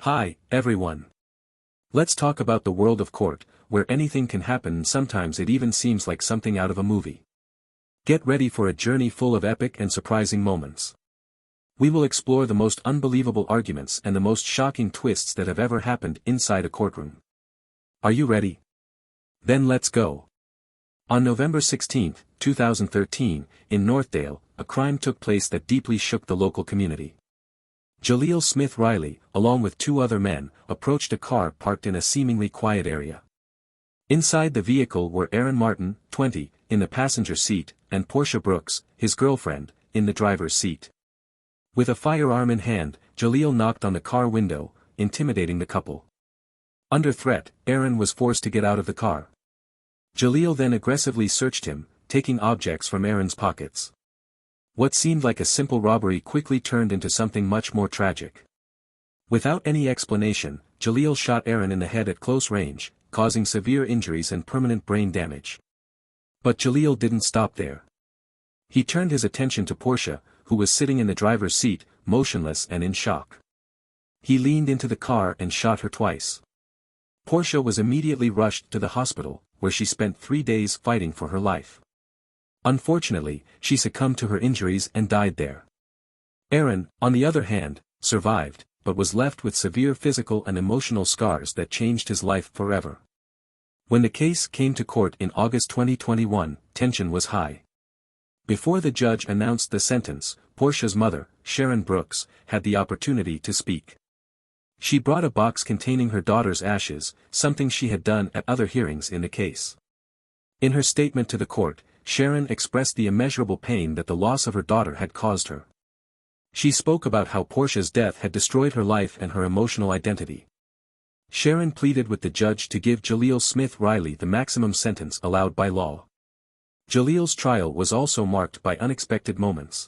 Hi, everyone. Let's talk about the world of court, where anything can happen and sometimes it even seems like something out of a movie. Get ready for a journey full of epic and surprising moments. We will explore the most unbelievable arguments and the most shocking twists that have ever happened inside a courtroom. Are you ready? Then let's go. On November 16, 2013, in Northdale, a crime took place that deeply shook the local community. Jaleel Smith Riley, along with two other men, approached a car parked in a seemingly quiet area. Inside the vehicle were Aaron Martin, 20, in the passenger seat, and Portia Brooks, his girlfriend, in the driver's seat. With a firearm in hand, Jaleel knocked on the car window, intimidating the couple. Under threat, Aaron was forced to get out of the car. Jaleel then aggressively searched him, taking objects from Aaron's pockets. What seemed like a simple robbery quickly turned into something much more tragic. Without any explanation, Jaleel shot Aaron in the head at close range, causing severe injuries and permanent brain damage. But Jaleel didn't stop there. He turned his attention to Portia, who was sitting in the driver's seat, motionless and in shock. He leaned into the car and shot her twice. Portia was immediately rushed to the hospital, where she spent 3 days fighting for her life. Unfortunately, she succumbed to her injuries and died there. Aaron, on the other hand, survived, but was left with severe physical and emotional scars that changed his life forever. When the case came to court in August 2021, tension was high. Before the judge announced the sentence, Portia's mother, Sharon Brooks, had the opportunity to speak. She brought a box containing her daughter's ashes, something she had done at other hearings in the case. In her statement to the court, Sharon expressed the immeasurable pain that the loss of her daughter had caused her. She spoke about how Portia's death had destroyed her life and her emotional identity. Sharon pleaded with the judge to give Jaleel Smith Riley the maximum sentence allowed by law. Jaleel's trial was also marked by unexpected moments.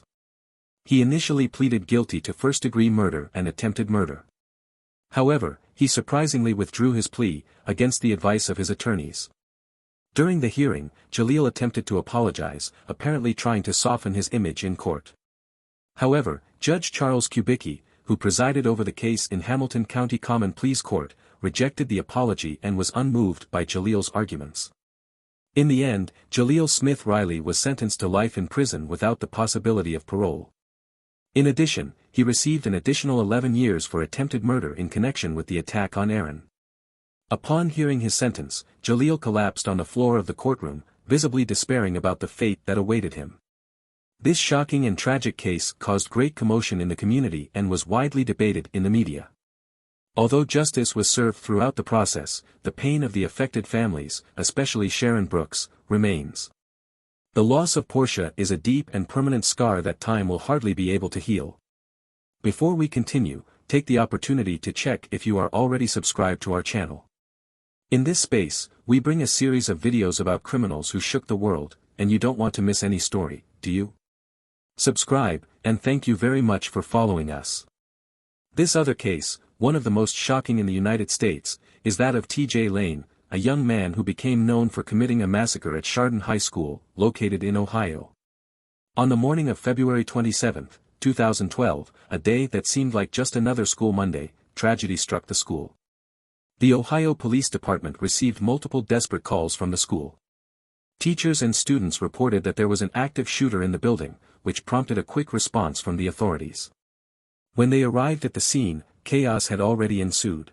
He initially pleaded guilty to first-degree murder and attempted murder. However, he surprisingly withdrew his plea, against the advice of his attorneys. During the hearing, Jaleel attempted to apologize, apparently trying to soften his image in court. However, Judge Charles Kubicki, who presided over the case in Hamilton County Common Pleas Court, rejected the apology and was unmoved by Jaleel's arguments. In the end, Jaleel Smith Riley was sentenced to life in prison without the possibility of parole. In addition, he received an additional 11 years for attempted murder in connection with the attack on Aaron. Upon hearing his sentence, Jaleel collapsed on the floor of the courtroom, visibly despairing about the fate that awaited him. This shocking and tragic case caused great commotion in the community and was widely debated in the media. Although justice was served throughout the process, the pain of the affected families, especially Sharon Brooks, remains. The loss of Portia is a deep and permanent scar that time will hardly be able to heal. Before we continue, take the opportunity to check if you are already subscribed to our channel. In this space, we bring a series of videos about criminals who shook the world, and you don't want to miss any story, do you? Subscribe, and thank you very much for following us. This other case, one of the most shocking in the United States, is that of T.J. Lane, a young man who became known for committing a massacre at Chardon High School, located in Ohio. On the morning of February 27, 2012, a day that seemed like just another school Monday, tragedy struck the school. The Ohio Police Department received multiple desperate calls from the school. Teachers and students reported that there was an active shooter in the building, which prompted a quick response from the authorities. When they arrived at the scene, chaos had already ensued.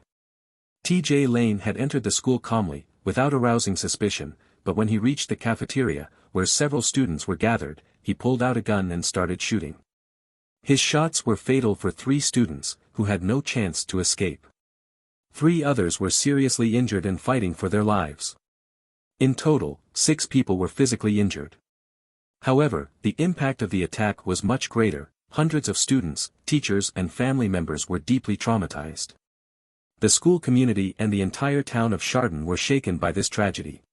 T.J. Lane had entered the school calmly, without arousing suspicion, but when he reached the cafeteria, where several students were gathered, he pulled out a gun and started shooting. His shots were fatal for 3 students, who had no chance to escape. 3 others were seriously injured and fighting for their lives. In total, 6 people were physically injured. However, the impact of the attack was much greater. Hundreds of students, teachers and family members were deeply traumatized. The school community and the entire town of Chardon were shaken by this tragedy.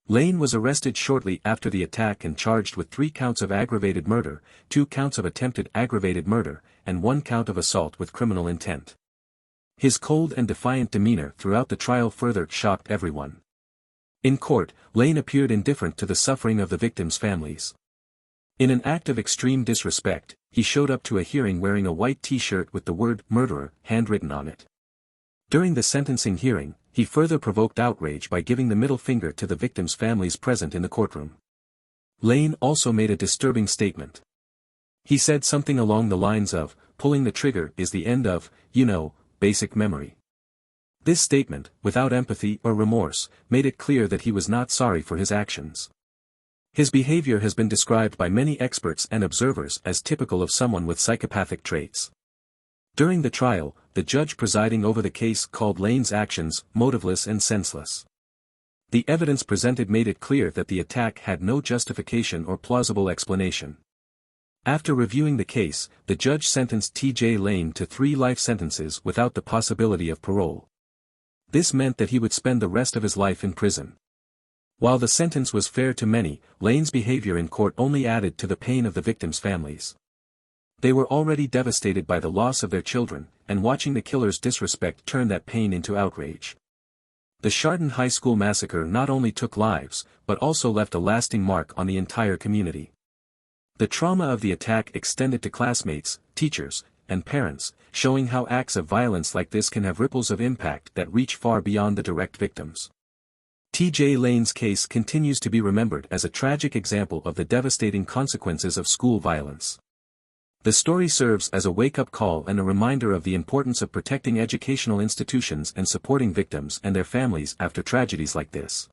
Lane was arrested shortly after the attack and charged with 3 counts of aggravated murder, 2 counts of attempted aggravated murder, and 1 count of assault with criminal intent. His cold and defiant demeanor throughout the trial further shocked everyone. In court, Lane appeared indifferent to the suffering of the victims' families. In an act of extreme disrespect, he showed up to a hearing wearing a white t-shirt with the word "murderer" handwritten on it. During the sentencing hearing, he further provoked outrage by giving the middle finger to the victims' families present in the courtroom. Lane also made a disturbing statement. He said something along the lines of, "Pulling the trigger is the end of, basic memory." This statement, without empathy or remorse, made it clear that he was not sorry for his actions. His behavior has been described by many experts and observers as typical of someone with psychopathic traits. During the trial, the judge presiding over the case called Lane's actions motiveless and senseless. The evidence presented made it clear that the attack had no justification or plausible explanation. After reviewing the case, the judge sentenced T.J. Lane to 3 life sentences without the possibility of parole. This meant that he would spend the rest of his life in prison. While the sentence was fair to many, Lane's behavior in court only added to the pain of the victims' families. They were already devastated by the loss of their children, and watching the killer's disrespect turned that pain into outrage. The Chardon High School massacre not only took lives, but also left a lasting mark on the entire community. The trauma of the attack extended to classmates, teachers, and parents, showing how acts of violence like this can have ripples of impact that reach far beyond the direct victims. T.J. Lane's case continues to be remembered as a tragic example of the devastating consequences of school violence. The story serves as a wake-up call and a reminder of the importance of protecting educational institutions and supporting victims and their families after tragedies like this.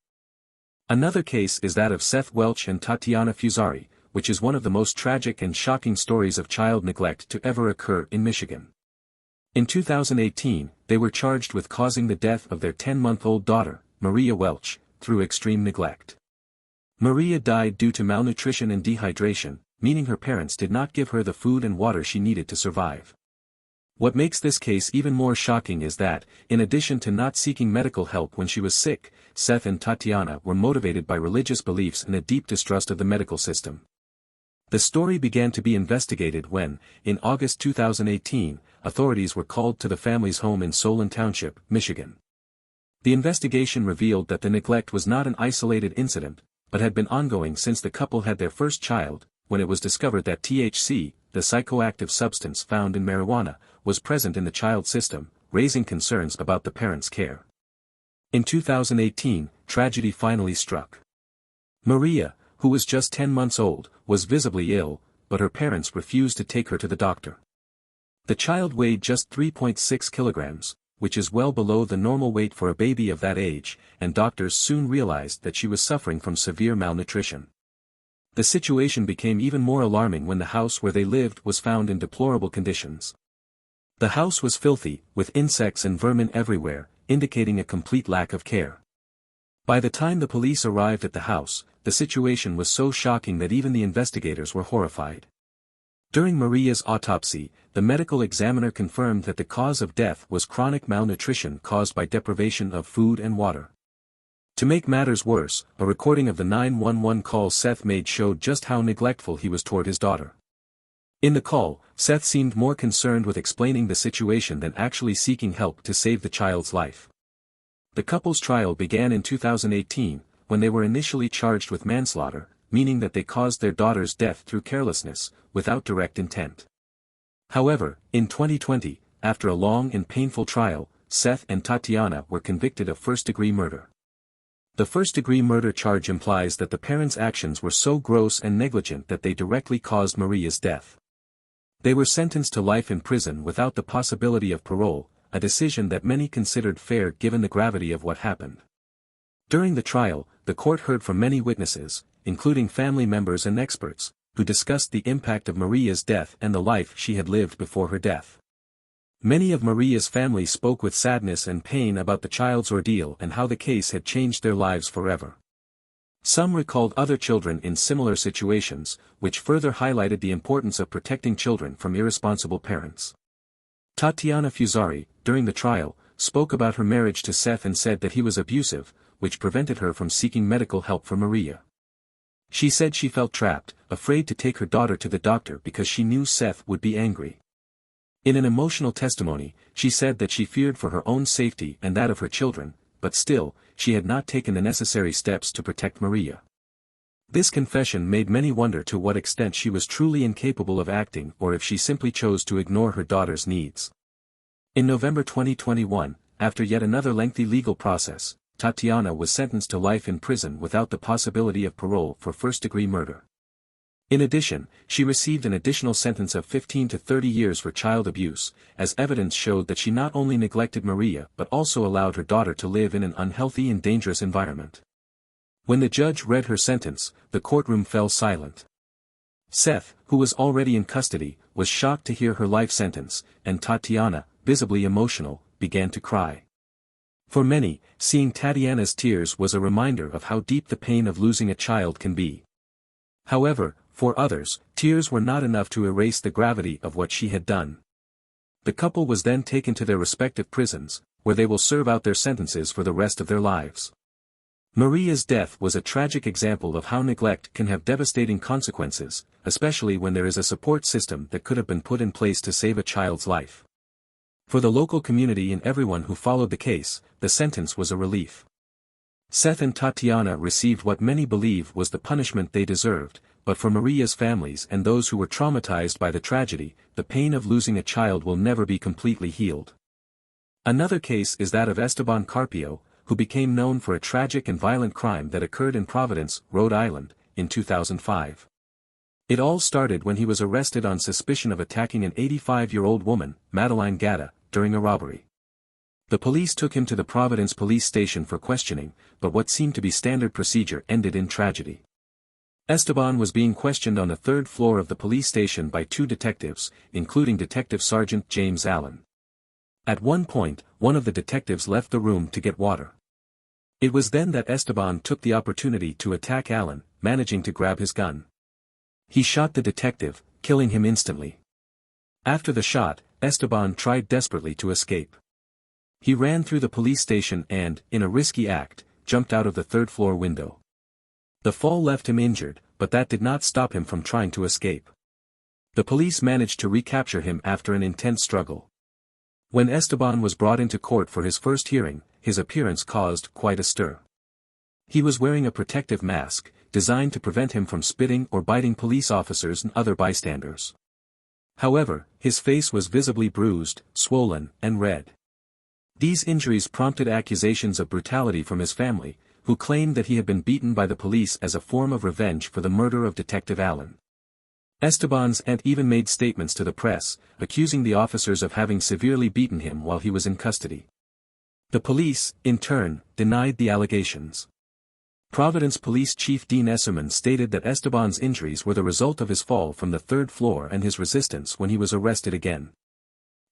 Another case is that of Seth Welch and Tatiana Fusari, which is one of the most tragic and shocking stories of child neglect to ever occur in Michigan. In 2018, they were charged with causing the death of their 10-month-old daughter, Maria Welch, through extreme neglect. Maria died due to malnutrition and dehydration, meaning her parents did not give her the food and water she needed to survive. What makes this case even more shocking is that, in addition to not seeking medical help when she was sick, Seth and Tatiana were motivated by religious beliefs and a deep distrust of the medical system. The story began to be investigated when, in August 2018, authorities were called to the family's home in Solon Township, Michigan. The investigation revealed that the neglect was not an isolated incident, but had been ongoing since the couple had their first child, when it was discovered that THC, the psychoactive substance found in marijuana, was present in the child's system, raising concerns about the parents' care. In 2018, tragedy finally struck. Maria, who was just 10 months old, was visibly ill, but her parents refused to take her to the doctor. The child weighed just 3.6 kilograms, which is well below the normal weight for a baby of that age, and doctors soon realized that she was suffering from severe malnutrition. The situation became even more alarming when the house where they lived was found in deplorable conditions. The house was filthy, with insects and vermin everywhere, indicating a complete lack of care. By the time the police arrived at the house, the situation was so shocking that even the investigators were horrified. During Maria's autopsy, the medical examiner confirmed that the cause of death was chronic malnutrition caused by deprivation of food and water. To make matters worse, a recording of the 911 call Seth made showed just how neglectful he was toward his daughter. In the call, Seth seemed more concerned with explaining the situation than actually seeking help to save the child's life. The couple's trial began in 2018, when they were initially charged with manslaughter, meaning that they caused their daughter's death through carelessness, without direct intent. However, in 2020, after a long and painful trial, Seth and Tatiana were convicted of first-degree murder. The first-degree murder charge implies that the parents' actions were so gross and negligent that they directly caused Maria's death. They were sentenced to life in prison without the possibility of parole, a decision that many considered fair given the gravity of what happened. During the trial, the court heard from many witnesses, including family members and experts, who discussed the impact of Maria's death and the life she had lived before her death. Many of Maria's family spoke with sadness and pain about the child's ordeal and how the case had changed their lives forever. Some recalled other children in similar situations, which further highlighted the importance of protecting children from irresponsible parents. Tatiana Fusari, during the trial, spoke about her marriage to Seth and said that he was abusive, which prevented her from seeking medical help for Maria. She said she felt trapped, afraid to take her daughter to the doctor because she knew Seth would be angry. In an emotional testimony, she said that she feared for her own safety and that of her children, but still, she had not taken the necessary steps to protect Maria. This confession made many wonder to what extent she was truly incapable of acting or if she simply chose to ignore her daughter's needs. In November 2021, after yet another lengthy legal process, Tatiana was sentenced to life in prison without the possibility of parole for first-degree murder. In addition, she received an additional sentence of 15 to 30 years for child abuse, as evidence showed that she not only neglected Maria but also allowed her daughter to live in an unhealthy and dangerous environment. When the judge read her sentence, the courtroom fell silent. Seth, who was already in custody, was shocked to hear her life sentence, and Tatiana, visibly emotional, began to cry. For many, seeing Tatiana's tears was a reminder of how deep the pain of losing a child can be. However, for others, tears were not enough to erase the gravity of what she had done. The couple was then taken to their respective prisons, where they will serve out their sentences for the rest of their lives. Maria's death was a tragic example of how neglect can have devastating consequences, especially when there is a support system that could have been put in place to save a child's life. For the local community and everyone who followed the case, the sentence was a relief. Seth and Tatiana received what many believe was the punishment they deserved, but for Maria's families and those who were traumatized by the tragedy, the pain of losing a child will never be completely healed. Another case is that of Esteban Carpio, who became known for a tragic and violent crime that occurred in Providence, Rhode Island, in 2005. It all started when he was arrested on suspicion of attacking an 85-year-old woman, Madeline Gatta, during a robbery. The police took him to the Providence police station for questioning, but what seemed to be standard procedure ended in tragedy. Esteban was being questioned on the third floor of the police station by two detectives, including Detective Sergeant James Allen. At one point, one of the detectives left the room to get water. It was then that Esteban took the opportunity to attack Allen, managing to grab his gun. He shot the detective, killing him instantly. After the shot, Esteban tried desperately to escape. He ran through the police station and, in a risky act, jumped out of the third-floor window. The fall left him injured, but that did not stop him from trying to escape. The police managed to recapture him after an intense struggle. When Esteban was brought into court for his first hearing, his appearance caused quite a stir. He was wearing a protective mask, designed to prevent him from spitting or biting police officers and other bystanders. However, his face was visibly bruised, swollen, and red. These injuries prompted accusations of brutality from his family, who claimed that he had been beaten by the police as a form of revenge for the murder of Detective Allen. Esteban's aunt even made statements to the press, accusing the officers of having severely beaten him while he was in custody. The police, in turn, denied the allegations. Providence Police Chief Dean Esserman stated that Esteban's injuries were the result of his fall from the third floor and his resistance when he was arrested again.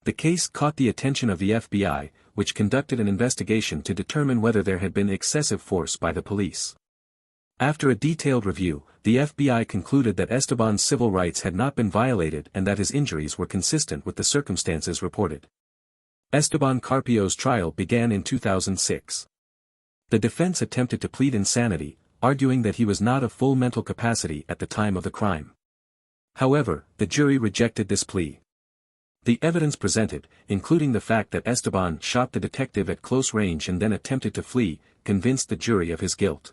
The case caught the attention of the FBI, which conducted an investigation to determine whether there had been excessive force by the police. After a detailed review, the FBI concluded that Esteban's civil rights had not been violated and that his injuries were consistent with the circumstances reported. Esteban Carpio's trial began in 2006. The defense attempted to plead insanity, arguing that he was not of full mental capacity at the time of the crime. However, the jury rejected this plea. The evidence presented, including the fact that Esteban shot the detective at close range and then attempted to flee, convinced the jury of his guilt.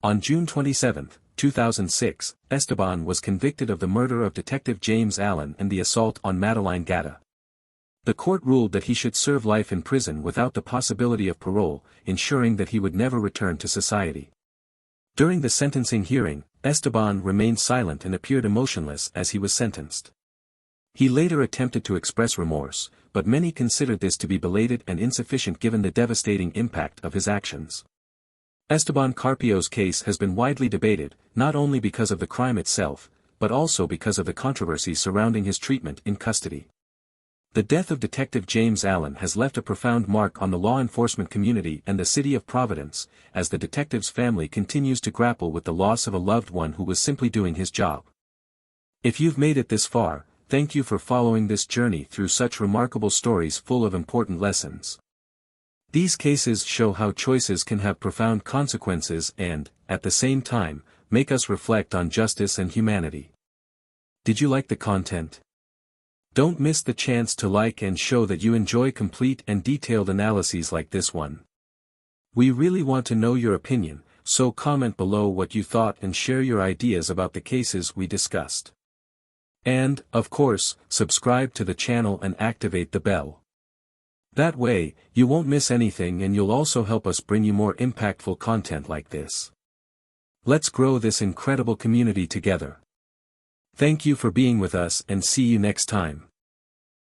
On June 27, 2006, Esteban was convicted of the murder of Detective James Allen and the assault on Madeline Gatta. The court ruled that he should serve life in prison without the possibility of parole, ensuring that he would never return to society. During the sentencing hearing, Esteban remained silent and appeared emotionless as he was sentenced. He later attempted to express remorse, but many considered this to be belated and insufficient given the devastating impact of his actions. Esteban Carpio's case has been widely debated, not only because of the crime itself, but also because of the controversy surrounding his treatment in custody. The death of Detective James Allen has left a profound mark on the law enforcement community and the city of Providence, as the detective's family continues to grapple with the loss of a loved one who was simply doing his job. If you've made it this far, thank you for following this journey through such remarkable stories full of important lessons. These cases show how choices can have profound consequences and, at the same time, make us reflect on justice and humanity. Did you like the content? Don't miss the chance to like and show that you enjoy complete and detailed analyses like this one. We really want to know your opinion, so comment below what you thought and share your ideas about the cases we discussed. And, of course, subscribe to the channel and activate the bell. That way, you won't miss anything and you'll also help us bring you more impactful content like this. Let's grow this incredible community together. Thank you for being with us and see you next time.